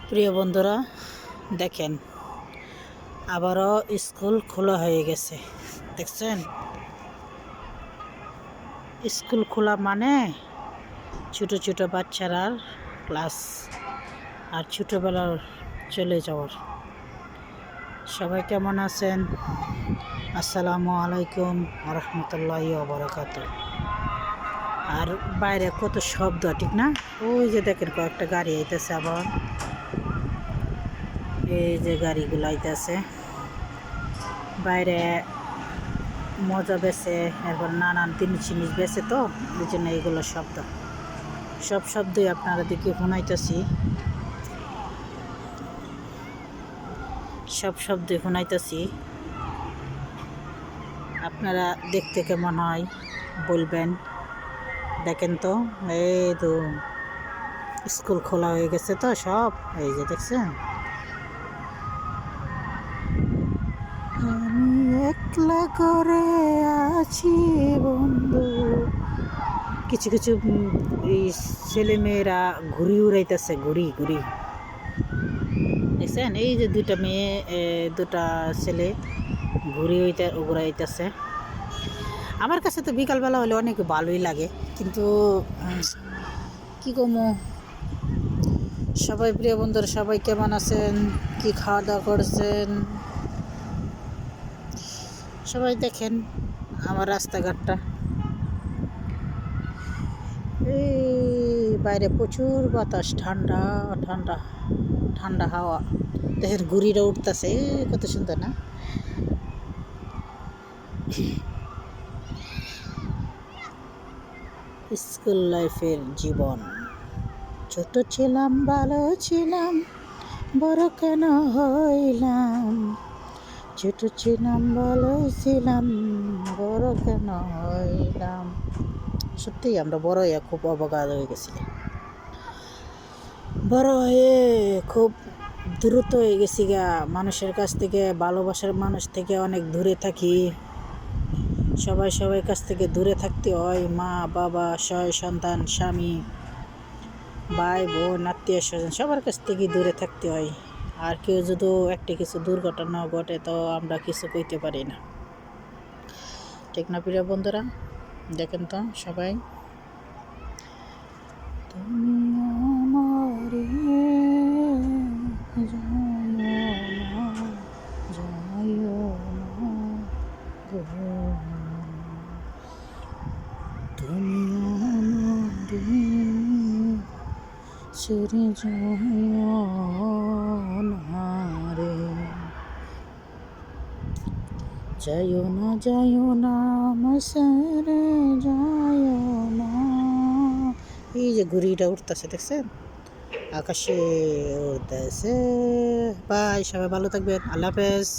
প্রিয় বন্ধুরা, দেখেন আবারও স্কুল খোলা হয়ে গেছে। দেখছেন, স্কুল খোলা মানে ছোট ছোট বাচ্চারা ক্লাস আর ছোটোবেলার চলে যাওয়ার। সবাই কেমন আছেন? আসসালামু আলাইকুম রহমতুল্লাহি ওয়া বারাকাতুহু। আর বাইরে কত শব্দ, ঠিক না? ওই যে দেখেন কয়েকটা গাড়ি আইতেছে, আবার এই যে গাড়িগুলো আইতেছে। বাইরে মজা বেছে, এরপর নানান জিনিস বেছে, তো এই জন্য এইগুলো সব শব্দই আপনারা দিকে শোনাইতেছি। সব শব্দই শোনাইতেছি। আপনারা দেখতে কেমন হয় বলবেন। দেখেন তো, এই তো স্কুল খোলা হয়ে গেছে, তো সব এই যে দেখছেন। আমি একলা করে আছি বন্ধু। কিছু কিছু এই ছেলেমেয়েরা ঘুড়ি উড়াইতেছে, ঘুড়ি দেখছেন। এই যে দুটা মেয়ে, দুটা ছেলে ঘুড়ি উড়াইতেছে। আমার কাছে তো বিকালবেলা হলে অনেক ভালোই লাগে, কিন্তু কি কমো। সবাই প্রিয় বন্ধুরা, সবাই কেমন আছেন? কি খাওয়া দাওয়া করছেন? সবাই দেখেন আমার রাস্তাঘাটটা, এই বাইরে প্রচুর বাতাস, ঠান্ডা ঠান্ডা ঠান্ডা হাওয়া। দেখেন ঘুড়িটা উঠতেছে, কত সুন্দর না? স্কুল লাইফের জীবন। ছোট ছিলাম, ভালো ছিলাম, বড় কেন হইলাম? ছোট ছিলাম, ভালো ছিলাম, বড় কেন হইলাম? সত্যি আমরা বড় হয়ে খুব অবগাহা হয়ে গেছি। বড় হয়ে খুব দ্রুত হয়ে গেছি গা। মানুষের কাছ থেকে, ভালোবাসার মানুষ থেকে অনেক দূরে থাকি। সবাই কাছ থেকে দূরে থাকতে হয়। মা বাবা, সন্তান, স্বামী, ভাই বোন, আত্মীয় স্বজন, সবার কাছ থেকে দূরে থাকতে হয়। আর কেউ যদি একটা কিছু দুর্ঘটনা ঘটে, তো আমরা কিছু কইতে পারি না, ঠিক না প্রিয় বন্ধুরা? দেখেন তো সবাই, তুমি আমারে যাইও না গো, তুমি আমারে ছেড়ে যাইও না রে। যাইও না আমার ছেড়ে যাইও না। এই যে ঘুড়িটা উঠতেছে, দেখছেন আকাশে উঠতেছে। বাই, সবাই ভালো থাকবেন। আল্লাহ হাফেজ।